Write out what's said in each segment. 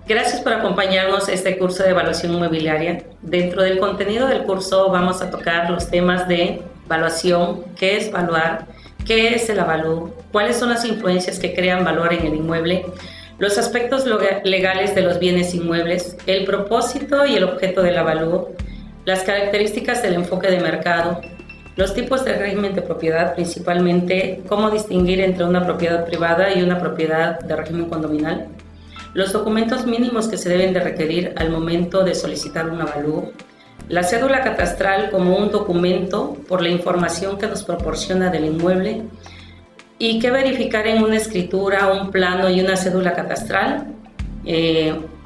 Gracias por acompañarnos a este curso de evaluación inmobiliaria. Dentro del contenido del curso vamos a tocar los temas de evaluación, qué es evaluar, qué es el avalúo, cuáles son las influencias que crean valor en el inmueble, los aspectos legales de los bienes inmuebles, el propósito y el objeto del avalúo, las características del enfoque de mercado, los tipos de régimen de propiedad, principalmente cómo distinguir entre una propiedad privada y una propiedad de régimen condominal, los documentos mínimos que se deben de requerir al momento de solicitar un avalúo, la cédula catastral como un documento por la información que nos proporciona del inmueble y qué verificar en una escritura, un plano y una cédula catastral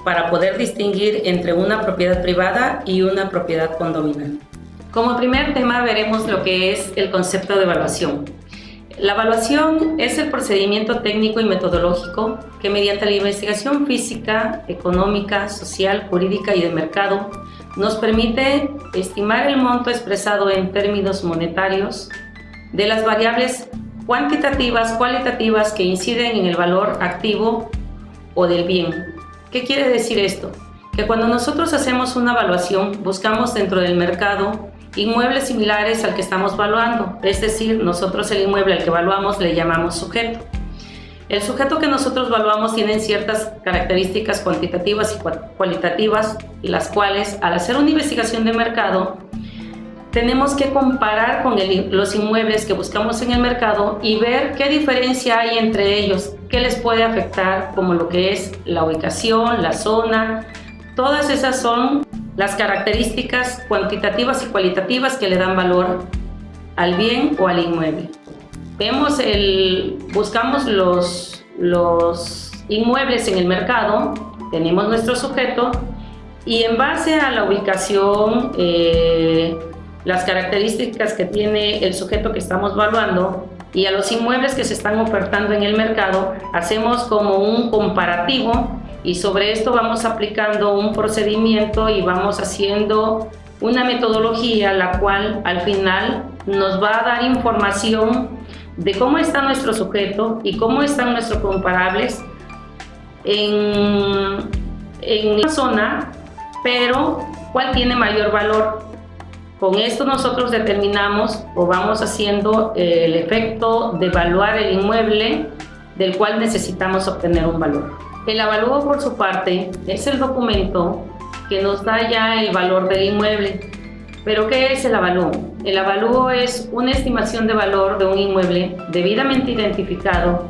para poder distinguir entre una propiedad privada y una propiedad condominal. Como primer tema veremos lo que es el concepto de evaluación. La evaluación es el procedimiento técnico y metodológico que mediante la investigación física, económica, social, jurídica y de mercado nos permite estimar el monto expresado en términos monetarios de las variables cuantitativas, cualitativas que inciden en el valor activo o del bien. ¿Qué quiere decir esto? Que cuando nosotros hacemos una evaluación buscamos dentro del mercado inmuebles similares al que estamos evaluando, es decir, nosotros el inmueble al que evaluamos le llamamos sujeto. El sujeto que nosotros evaluamos tiene ciertas características cuantitativas y cualitativas, las cuales al hacer una investigación de mercado tenemos que comparar con los inmuebles que buscamos en el mercado y ver qué diferencia hay entre ellos, qué les puede afectar, como lo que es la ubicación, la zona. Todas esas son las características cuantitativas y cualitativas que le dan valor al bien o al inmueble. Buscamos los inmuebles en el mercado, tenemos nuestro sujeto y en base a la ubicación, las características que tiene el sujeto que estamos evaluando y a los inmuebles que se están ofertando en el mercado, hacemos como un comparativo y sobre esto vamos aplicando un procedimiento y vamos haciendo una metodología la cual al final nos va a dar información de cómo está nuestro sujeto y cómo están nuestros comparables en una zona, pero cuál tiene mayor valor. Con esto nosotros determinamos o vamos haciendo el efecto de evaluar el inmueble del cual necesitamos obtener un valor. El avalúo, por su parte, es el documento que nos da ya el valor del inmueble. ¿Pero qué es el avalúo? El avalúo es una estimación de valor de un inmueble debidamente identificado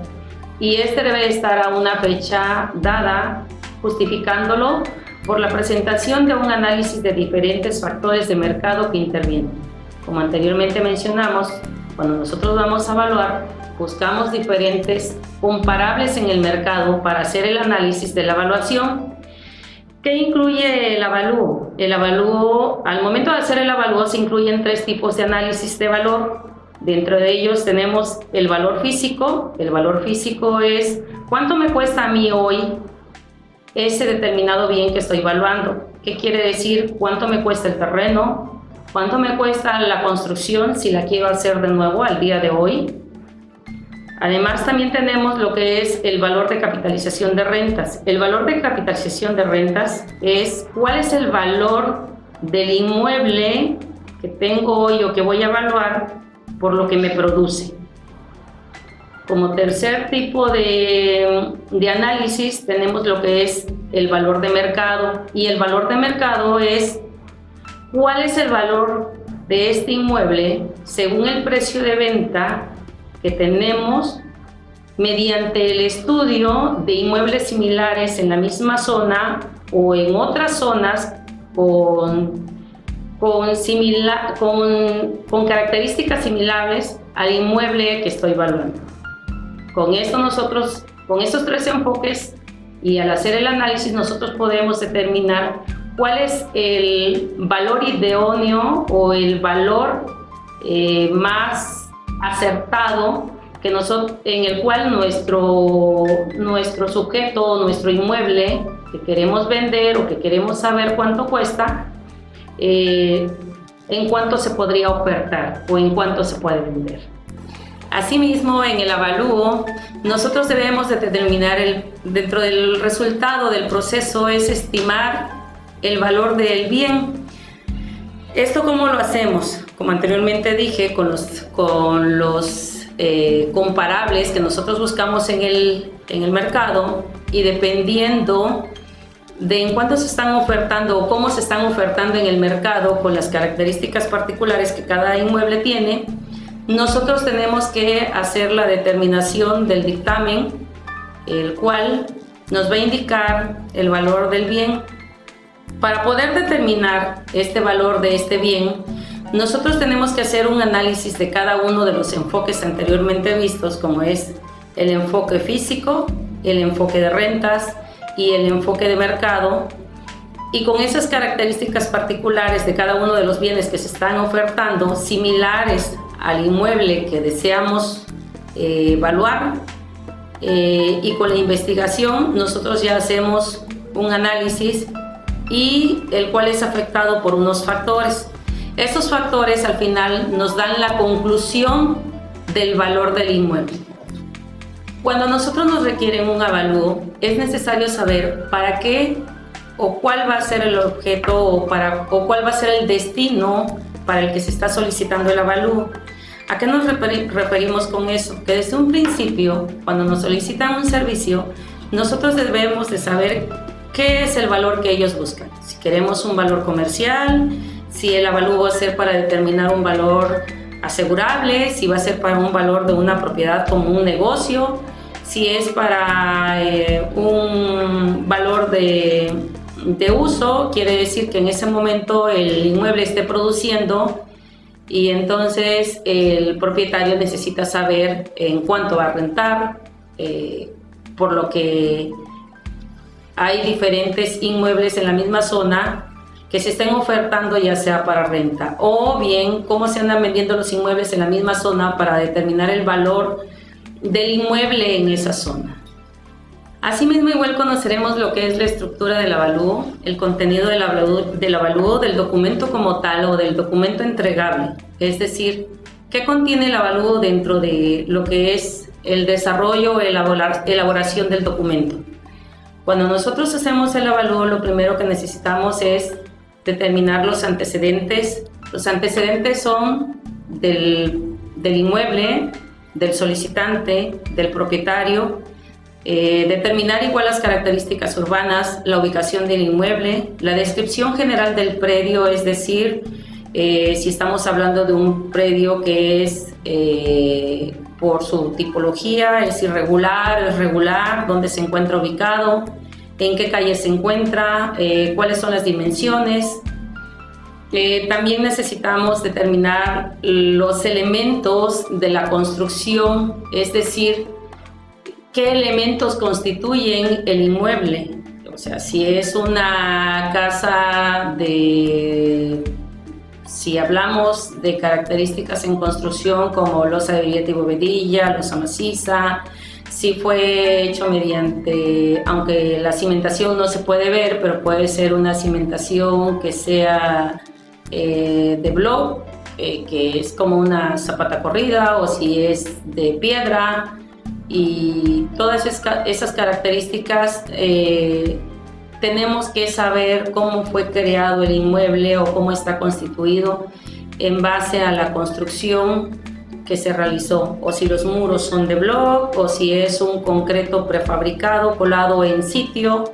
y este debe estar a una fecha dada, justificándolo por la presentación de un análisis de diferentes factores de mercado que intervienen. Como anteriormente mencionamos, cuando nosotros vamos a evaluar, buscamos diferentes comparables en el mercado para hacer el análisis de la evaluación. ¿Qué incluye el avalúo? El avalúo, al momento de hacer el avalúo, se incluyen 3 tipos de análisis de valor. Dentro de ellos tenemos el valor físico. El valor físico es cuánto me cuesta a mí hoy ese determinado bien que estoy evaluando. ¿Qué quiere decir? ¿Cuánto me cuesta el terreno? ¿Cuánto me cuesta la construcción si la quiero hacer de nuevo al día de hoy? Además, también tenemos lo que es el valor de capitalización de rentas. El valor de capitalización de rentas es cuál es el valor del inmueble que tengo hoy o que voy a evaluar por lo que me produce. Como tercer tipo de análisis tenemos lo que es el valor de mercado, y el valor de mercado es cuál es el valor de este inmueble según el precio de venta que tenemos mediante el estudio de inmuebles similares en la misma zona o en otras zonas con características similares al inmueble que estoy evaluando. Con estos 3 enfoques y al hacer el análisis nosotros podemos determinar cuál es el valor idóneo o el valor más acertado en el cual nuestro sujeto, nuestro inmueble que queremos vender o que queremos saber cuánto cuesta, en cuánto se podría ofertar o en cuánto se puede vender. Asimismo, en el avalúo, nosotros debemos de determinar, dentro del resultado del proceso, es estimar el valor del bien. ¿Esto cómo lo hacemos? Como anteriormente dije, con los comparables que nosotros buscamos en el mercado, y dependiendo de en cuánto se están ofertando o cómo se están ofertando en el mercado, con las características particulares que cada inmueble tiene, nosotros tenemos que hacer la determinación del dictamen, el cual nos va a indicar el valor del bien. Para poder determinar este valor de este bien, nosotros tenemos que hacer un análisis de cada uno de los enfoques anteriormente vistos, como es el enfoque físico, el enfoque de rentas y el enfoque de mercado, y con esas características particulares de cada uno de los bienes que se están ofertando, similares al inmueble que deseamos evaluar, y con la investigación nosotros ya hacemos un análisis, y el cual es afectado por unos factores. Estos factores al final nos dan la conclusión del valor del inmueble. Cuando nosotros nos requieren un avalúo, es necesario saber para qué o cuál va a ser el objeto o cuál va a ser el destino para el que se está solicitando el avalúo. ¿A qué nos referimos con eso? Que desde un principio, cuando nos solicitan un servicio, nosotros debemos de saber qué es el valor que ellos buscan. Si queremos un valor comercial, si el avalúo va a ser para determinar un valor asegurable, si va a ser para un valor de una propiedad como un negocio, si es para un valor de uso, quiere decir que en ese momento el inmueble esté produciendo, y entonces el propietario necesita saber en cuánto va a rentar, por lo que hay diferentes inmuebles en la misma zona que se estén ofertando, ya sea para renta, o bien cómo se andan vendiendo los inmuebles en la misma zona para determinar el valor del inmueble en esa zona. Asimismo, igual conoceremos lo que es la estructura del avalúo, el contenido del avalúo, del documento como tal o del documento entregable, es decir, qué contiene el avalúo dentro de lo que es el desarrollo o elaboración del documento. Cuando nosotros hacemos el avalúo, lo primero que necesitamos es determinar los antecedentes. Los antecedentes son del inmueble, del solicitante, del propietario, determinar igual las características urbanas, la ubicación del inmueble, la descripción general del predio, es decir, si estamos hablando de un predio que es por su tipología, es irregular, es regular, dónde se encuentra ubicado, en qué calle se encuentra, cuáles son las dimensiones. También necesitamos determinar los elementos de la construcción, es decir, qué elementos constituyen el inmueble. O sea, si es una casa si hablamos de características en construcción como losa de billete y bovedilla, losa maciza, si fue hecho mediante, aunque la cimentación no se puede ver, pero puede ser una cimentación que sea de block, que es como una zapata corrida, o si es de piedra, y todas esas características tenemos que saber cómo fue creado el inmueble o cómo está constituido en base a la construcción que se realizó, o si los muros son de block o si es un concreto prefabricado colado en sitio.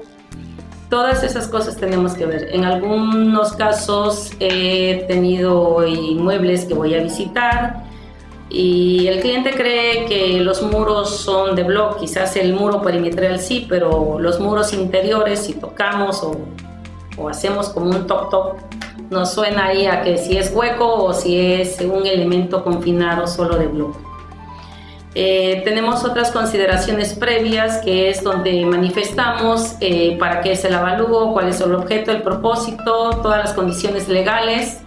Todas esas cosas tenemos que ver. En algunos casos he tenido inmuebles que voy a visitar y el cliente cree que los muros son de block, quizás el muro perimetral sí, pero los muros interiores, si tocamos o hacemos como un toc-toc, nos suena ahí a que si es hueco o si es un elemento confinado solo de block. Tenemos otras consideraciones previas, que es donde manifestamos para qué es el avalúo, cuál es el objeto, el propósito, todas las condiciones legales.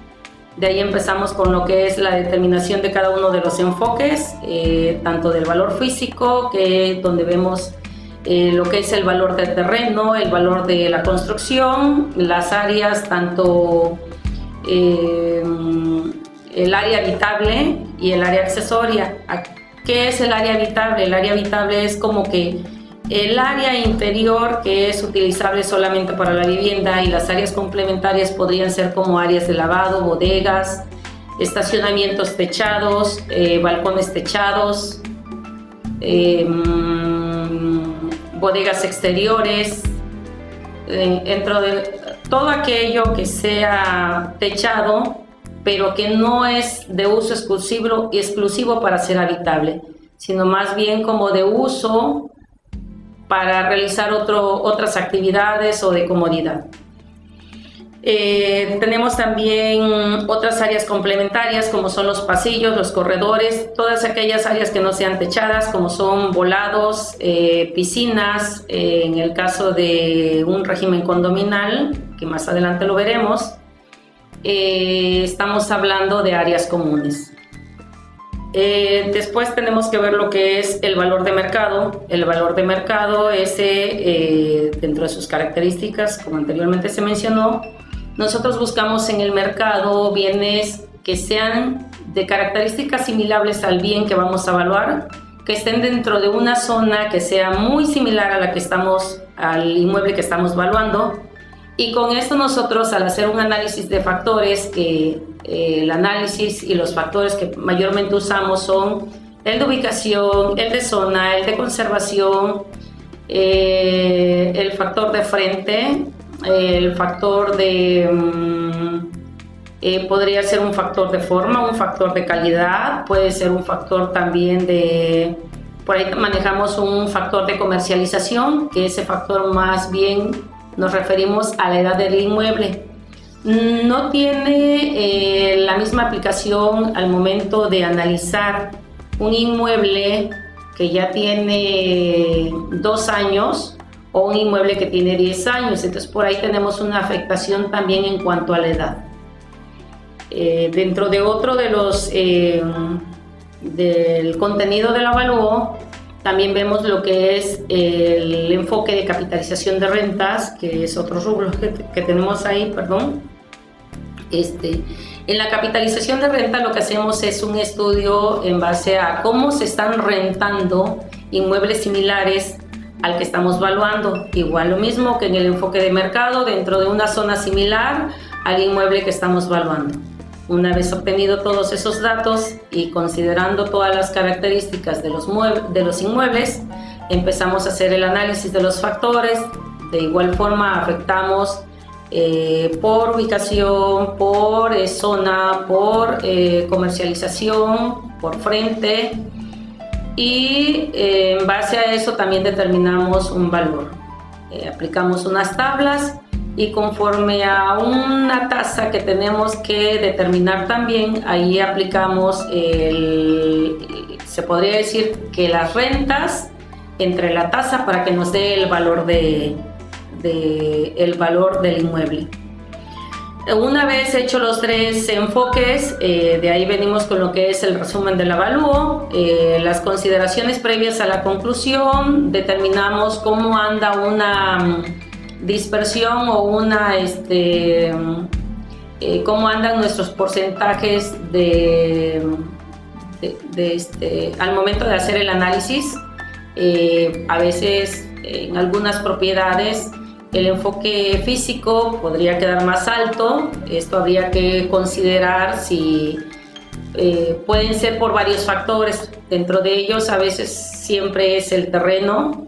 De ahí empezamos con lo que es la determinación de cada uno de los enfoques, tanto del valor físico, donde vemos lo que es el valor del terreno, el valor de la construcción, las áreas, tanto el área habitable y el área accesoria. ¿Qué es el área habitable? El área habitable es como que el área interior que es utilizable solamente para la vivienda, y las áreas complementarias podrían ser como áreas de lavado, bodegas, estacionamientos techados, balcones techados, bodegas exteriores, dentro de todo aquello que sea techado, pero que no es de uso exclusivo para ser habitable, sino más bien como de uso para realizar otras actividades o de comodidad. Tenemos también otras áreas complementarias como son los pasillos, los corredores, todas aquellas áreas que no sean techadas como son volados, piscinas, en el caso de un régimen condominal, que más adelante lo veremos, estamos hablando de áreas comunes. Después tenemos que ver lo que es el valor de mercado. El valor de mercado, dentro de sus características, como anteriormente se mencionó, nosotros buscamos en el mercado bienes que sean de características similares al bien que vamos a evaluar, que estén dentro de una zona que sea muy similar al inmueble que estamos evaluando. Y con esto nosotros, al hacer un análisis de factores, el análisis y los factores que mayormente usamos son el de ubicación, el de zona, el de conservación, el factor de frente, el factor podría ser un factor de forma, un factor de calidad, puede ser un factor también por ahí manejamos un factor de comercialización, que ese factor más bien nos referimos a la edad del inmueble. No tiene la misma aplicación al momento de analizar un inmueble que ya tiene 2 años o un inmueble que tiene 10 años. Entonces por ahí tenemos una afectación también en cuanto a la edad. Dentro de otro de los del contenido del avalúo, también vemos lo que es el enfoque de capitalización de rentas, que es otro rubro que tenemos ahí, perdón. En la capitalización de renta lo que hacemos es un estudio en base a cómo se están rentando inmuebles similares al que estamos evaluando. Igual lo mismo que en el enfoque de mercado, dentro de una zona similar al inmueble que estamos evaluando. Una vez obtenido todos esos datos y considerando todas las características de los inmuebles, empezamos a hacer el análisis de los factores. De igual forma afectamos por ubicación, por zona, por comercialización, por frente, y en base a eso también determinamos un valor. Aplicamos unas tablas y conforme a una tasa que tenemos que determinar también, ahí aplicamos se podría decir que las rentas entre la tasa para que nos dé el valor el valor del inmueble. Una vez hecho los 3 enfoques, de ahí venimos con lo que es el resumen del avalúo, las consideraciones previas a la conclusión, determinamos cómo anda una dispersión o cómo andan nuestros porcentajes al momento de hacer el análisis. A veces en algunas propiedades el enfoque físico podría quedar más alto. Esto habría que considerar si pueden ser por varios factores. Dentro de ellos a veces siempre es el terreno.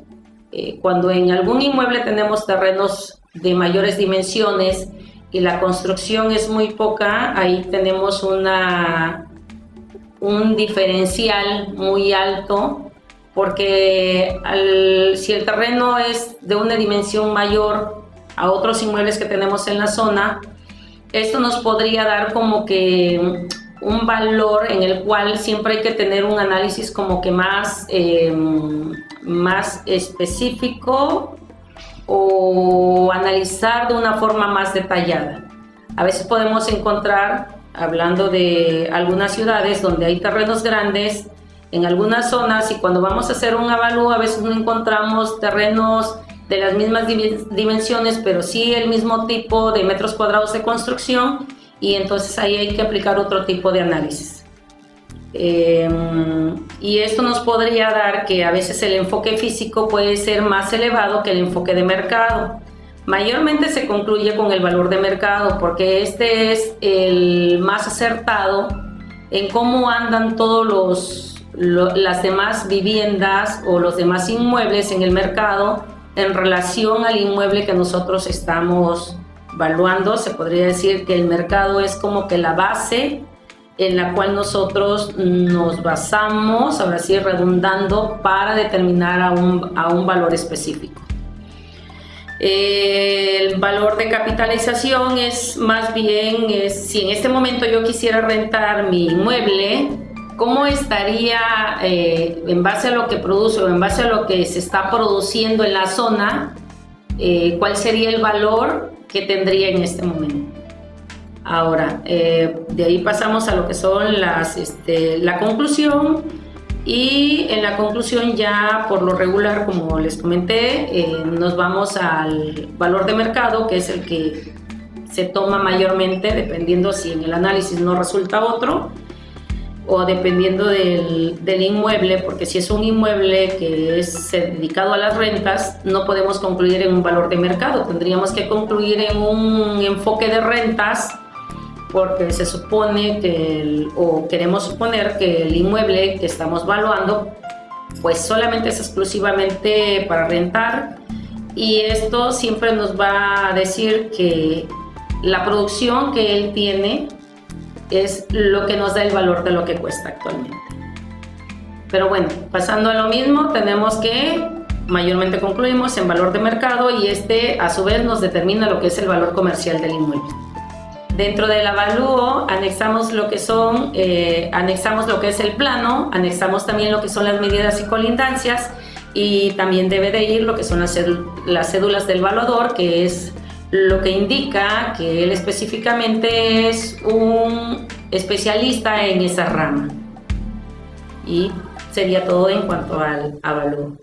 Cuando en algún inmueble tenemos terrenos de mayores dimensiones y la construcción es muy poca, ahí tenemos un diferencial muy alto, porque si el terreno es de una dimensión mayor a otros inmuebles que tenemos en la zona, esto nos podría dar como que un valor en el cual siempre hay que tener un análisis como que más específico o analizar de una forma más detallada. A veces podemos encontrar, hablando de algunas ciudades donde hay terrenos grandes, en algunas zonas, y cuando vamos a hacer un avalúo a veces no encontramos terrenos de las mismas dimensiones, pero sí el mismo tipo de metros cuadrados de construcción, y entonces ahí hay que aplicar otro tipo de análisis. Y esto nos podría dar que a veces el enfoque físico puede ser más elevado que el enfoque de mercado. Mayormente se concluye con el valor de mercado porque este es el más acertado en cómo andan todos las demás viviendas o los demás inmuebles en el mercado en relación al inmueble que nosotros estamos valuando. Se podría decir que el mercado es como que la base en la cual nosotros nos basamos, ahora sí redundando, para determinar a un valor específico. El valor de capitalización es más bien, si en este momento yo quisiera rentar mi inmueble, ¿cómo estaría en base a lo que produce o en base a lo que se está produciendo en la zona? ¿Cuál sería el valor que tendría en este momento? Ahora, de ahí pasamos a lo que son la conclusión, y en la conclusión ya por lo regular, como les comenté, nos vamos al valor de mercado, que es el que se toma mayormente dependiendo si en el análisis no resulta otro, o dependiendo del inmueble, porque si es un inmueble que es dedicado a las rentas, no podemos concluir en un valor de mercado, tendríamos que concluir en un enfoque de rentas, porque se supone o queremos suponer que el inmueble que estamos valuando pues solamente es exclusivamente para rentar, y esto siempre nos va a decir que la producción que él tiene es lo que nos da el valor de lo que cuesta actualmente. Pero bueno, pasando a lo mismo, tenemos que mayormente concluimos en valor de mercado, y a su vez nos determina lo que es el valor comercial del inmueble. Dentro del avalúo anexamos lo que es el plano, anexamos también lo que son las medidas y colindancias, y también debe de ir lo que son las cédulas del valuador, que es lo que indica que él específicamente es un especialista en esa rama. Y sería todo en cuanto al avalúo.